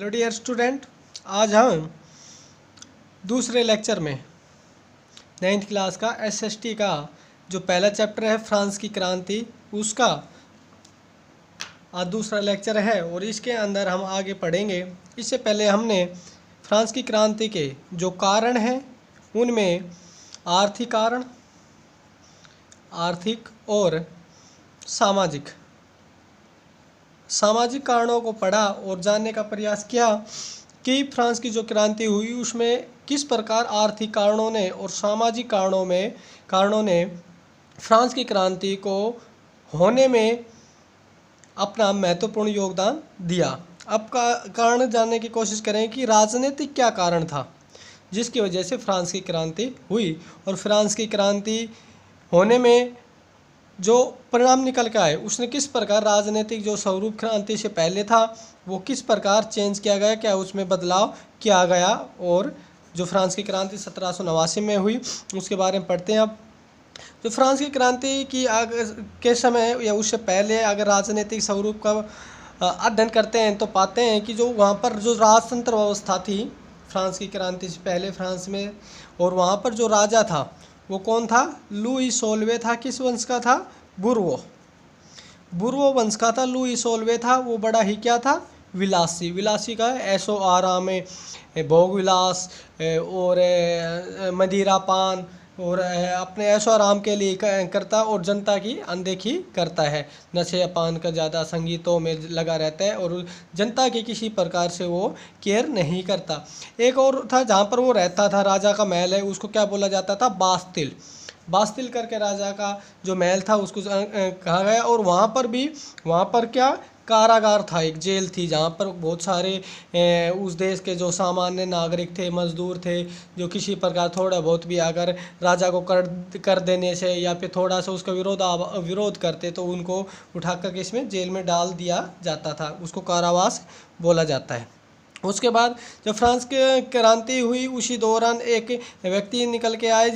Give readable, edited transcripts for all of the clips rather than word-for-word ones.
Hello dear student, आज हम दूसरे लेक्चर में 9th क्लास का एसएसटी का जो पहला चैप्टर है फ्रांस की क्रांति उसका आज दूसरा लेक्चर है और इसके अंदर हम आगे पढ़ेंगे। इससे पहले हमने फ्रांस की क्रांति के जो कारण हैं उनमें आर्थिक और सामाजिक कारणों को पढ़ा और जानने का प्रयास किया कि फ्रांस की जो क्रांति हुई उसमें किस प्रकार आर्थिक कारणों ने और सामाजिक कारणों ने फ्रांस की क्रांति को होने में अपना महत्वपूर्ण योगदान दिया। अब का कारण जानने की कोशिश करें कि राजनीतिक क्या कारण था जिसकी वजह से फ्रांस की क्रांति हुई और फ्रांस की क्रांति होने में जो परिणाम निकल के आए उसने किस प्रकार राजनीतिक जो स्वरूप क्रांति से पहले था वो किस प्रकार चेंज किया गया, क्या उसमें बदलाव किया गया और जो फ्रांस की क्रांति 1789 में हुई उसके बारे में पढ़ते हैं। अब जो फ्रांस की क्रांति की के समय या उससे पहले अगर राजनीतिक स्वरूप का अध्ययन करते हैं तो पाते हैं कि जो वहाँ पर जो राजतंत्र व्यवस्था थी फ्रांस की क्रांति से पहले फ्रांस में, और वहाँ पर जो राजा था वो कौन था? लुई सोलवे था। किस वंश का था? बुर्वो वंश का था। लुई सोलवे था। वो बड़ा ही क्या था? विलासी का ऐशो आराम भोग विलास और मदिरा पान और अपने ऐशो आराम के लिए करता और जनता की अनदेखी करता है। नशे पान का ज़्यादा संगीतों में लगा रहता है और जनता की किसी प्रकार से वो केयर नहीं करता। एक और था जहाँ पर वो रहता था, राजा का महल है, उसको क्या बोला जाता था? बास्तिल करके राजा का जो महल था उसको कहा गया। और वहाँ पर क्या कारागार था, एक जेल थी जहाँ पर बहुत सारे उस देश के जो सामान्य नागरिक थे, मजदूर थे, जो किसी प्रकार थोड़ा बहुत भी अगर राजा को कर देने से या फिर थोड़ा सा उसका विरोध करते तो उनको उठाकर के इसमें जेल में डाल दिया जाता था, उसको कारावास बोला जाता है। उसके बाद जब फ्रांस की क्रांति हुई उसी दौरान एक व्यक्ति निकल के आए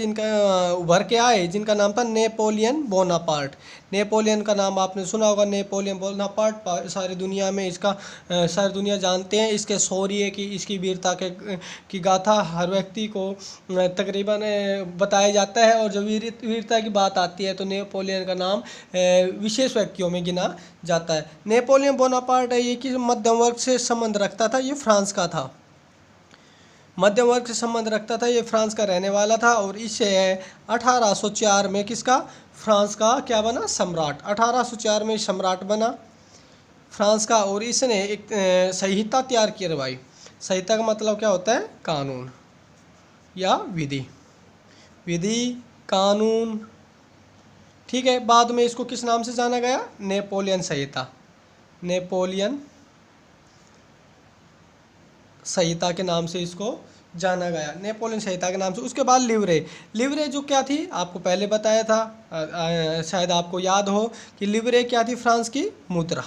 उभर के आए जिनका नाम था नेपोलियन बोनापार्ट। नेपोलियन का नाम आपने सुना होगा, नेपोलियन बोनापार्ट। सारी दुनिया में सारी दुनिया जानते हैं इसके शौर्य की, इसकी वीरता की गाथा हर व्यक्ति को तकरीबन बताया जाता है। और जब वीरता की बात आती है तो नेपोलियन का नाम विशेष व्यक्तियों में गिना जाता है। नेपोलियन बोनापार्ट ये कि मध्यम वर्ग से संबंध रखता था, ये फ्रांस का था, मध्यम वर्ग से संबंध रखता था, ये फ्रांस का रहने वाला था। और इससे 1804 में किसका? फ्रांस का क्या बना? सम्राट। 1804 में सम्राट बना फ्रांस का। और इसने एक संहिता तैयार करवाई। संहिता का मतलब क्या होता है? कानून या विधि कानून, ठीक है। बाद में इसको किस नाम से जाना गया? नेपोलियन संहिता के नाम से इसको जाना गया, नेपोलियन संहिता के नाम से। उसके बाद लिवरे जो क्या थी आपको पहले बताया था, शायद आपको याद हो कि लिवरे क्या थी? फ्रांस की मुद्रा।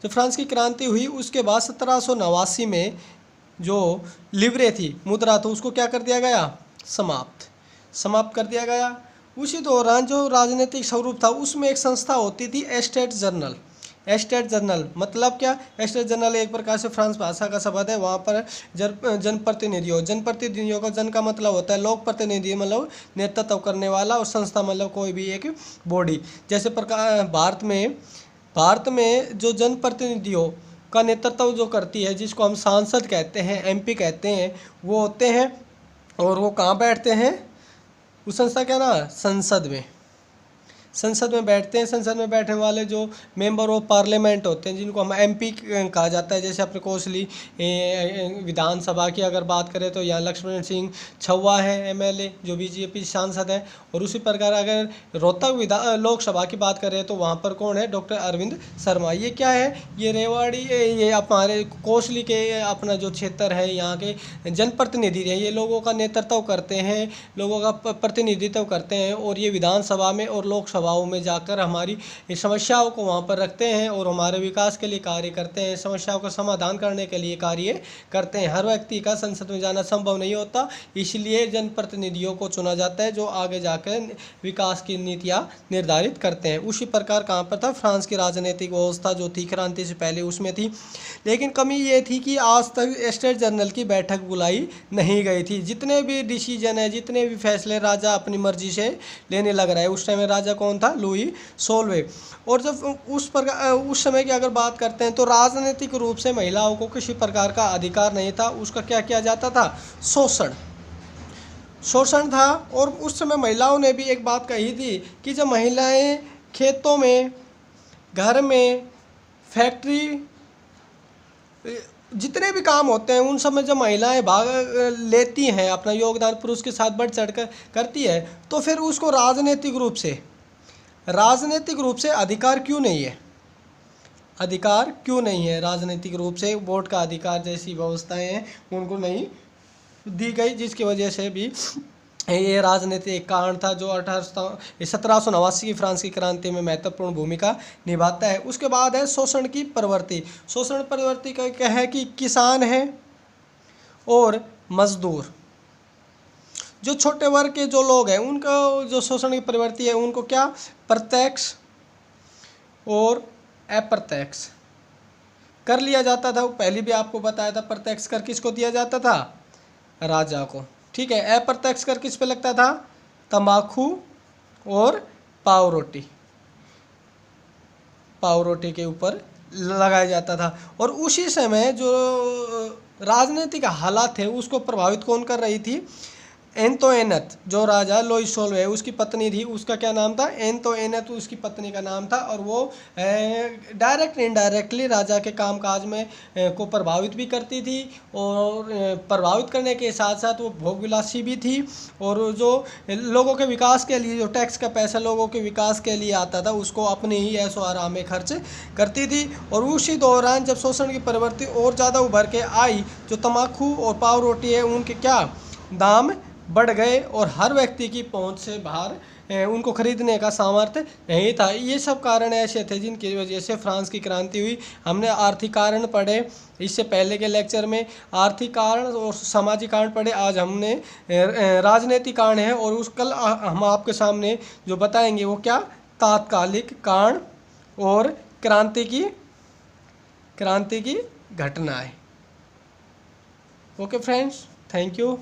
जब फ्रांस की क्रांति हुई उसके बाद 1789 में जो लिवरे थी, मुद्रा, तो उसको क्या कर दिया गया? समाप्त कर दिया गया। उसी दौरान जो राजनीतिक स्वरूप था उसमें एक संस्था होती थी एस्टेट जनरल मतलब क्या? एस्टेट जनरल एक प्रकार से फ्रांस भाषा का शब्द है। वहाँ पर जनप्रतिनिधियों का जन का मतलब होता है लोक प्रतिनिधि, मतलब नेतृत्व करने वाला, और संस्था मतलब कोई भी एक बॉडी। जैसे प्रकार भारत में जो जनप्रतिनिधियों का नेतृत्व जो करती है, जिसको हम सांसद कहते हैं, MP कहते हैं, वो होते हैं। और वो कहाँ बैठते हैं? उस संस्था क्या ना? संसद में बैठते हैं। संसद में बैठने वाले जो मेंबर ऑफ पार्लियामेंट होते हैं जिनको हम MP कहा जाता है। जैसे अपने कोसली विधानसभा की अगर बात करें तो यहाँ लक्ष्मण सिंह छवा है MLA जो BJP सांसद है। और उसी प्रकार अगर रोहतक लोकसभा की बात करें तो वहाँ पर कौन है? डॉक्टर अरविंद शर्मा। ये क्या है? ये रेवाड़ी, ये हमारे कोसली के अपना जो क्षेत्र है यहाँ के जनप्रतिनिधि हैं, ये लोगों का नेतृत्व करते हैं, लोगों का प्रतिनिधित्व करते हैं। और ये विधानसभा में और लोकसभा दबाव में जाकर हमारी समस्याओं को वहाँ पर रखते हैं और हमारे विकास के लिए कार्य करते हैं, समस्याओं का समाधान करने के लिए कार्य करते हैं। हर व्यक्ति का संसद में जाना संभव नहीं होता, इसलिए जनप्रतिनिधियों को चुना जाता है जो आगे जाकर विकास की नीतियाँ निर्धारित करते हैं। उसी प्रकार कहाँ पर था, फ्रांस की राजनीतिक व्यवस्था जो थी क्रांति से पहले उसमें थी। लेकिन कमी ये थी कि आज तक स्टेट जनरल की बैठक बुलाई नहीं गई थी। जितने भी डिसीजन है, जितने भी फैसले राजा अपनी मर्जी से लेने लग रहा है। उस टाइम में राजा कौन था, लुई सोलवे। और जब उस समय की अगर बात करते हैं तो राजनीतिक रूप से महिलाओं को किसी प्रकार का अधिकार नहीं था। उसका क्या किया जाता था, शोषण था। और उस समय महिलाओं ने भी एक बात कही थी कि जब महिलाएं खेतों में, घर में, फैक्ट्री, जितने भी काम होते हैं उन सब में जब महिलाएं भाग लेती हैं, अपना योगदान पुरुष के साथ बढ़ चढ़ कर करती है, तो फिर उसको राजनीतिक रूप से अधिकार क्यों नहीं है, राजनीतिक रूप से वोट का अधिकार जैसी व्यवस्थाएं हैं उनको नहीं दी गई, जिसकी वजह से भी ये राजनीतिक कारण था जो 1789 की फ्रांस की क्रांति में महत्वपूर्ण भूमिका निभाता है। उसके बाद है शोषण की प्रवृत्ति का क्या है कि किसान हैं और मजदूर, जो छोटे वर्ग के जो लोग हैं उनका जो शोषण की प्रवृत्ति है, उनको क्या प्रत्यक्ष और अप्रत्यक्ष कर लिया जाता था। पहले भी आपको बताया था, प्रत्यक्ष कर किसको दिया जाता था, राजा को, ठीक है। अप्रत्यक्ष कर किस पे लगता था, तंबाकू और पाव रोटी के ऊपर लगाया जाता था। और उसी समय जो राजनीतिक हालात थे उसको प्रभावित कौन कर रही थी, एंतोइनेट, जो राजा लुई सोलवे उसकी पत्नी थी, उसका क्या नाम था, एंतोइनेट उसकी पत्नी का नाम था। और वो डायरेक्ट इनडायरेक्टली राजा के कामकाज में को प्रभावित भी करती थी, और प्रभावित करने के साथ साथ वो भोगविलासी भी थी। और जो लोगों के विकास के लिए जो टैक्स का पैसा लोगों के विकास के लिए आता था उसको अपने ही ऐशो आराम में खर्च करती थी। और उसी दौरान जब शोषण की प्रवृत्ति और ज़्यादा उभर के आई, जो तम्बाकू और पाव रोटी है उनके क्या दाम बढ़ गए और हर व्यक्ति की पहुंच से बाहर उनको खरीदने का सामर्थ्य नहीं था। ये सब कारण ऐसे थे जिनकी वजह से फ्रांस की क्रांति हुई। हमने आर्थिक कारण पढ़े इससे पहले के लेक्चर में, आर्थिक कारण और सामाजिक कारण पढ़े। आज हमने राजनीतिक कारण है, और उस कल हम आपके सामने जो बताएंगे वो क्या, तात्कालिक कारण और क्रांति की घटना है। Okay friends, thank you.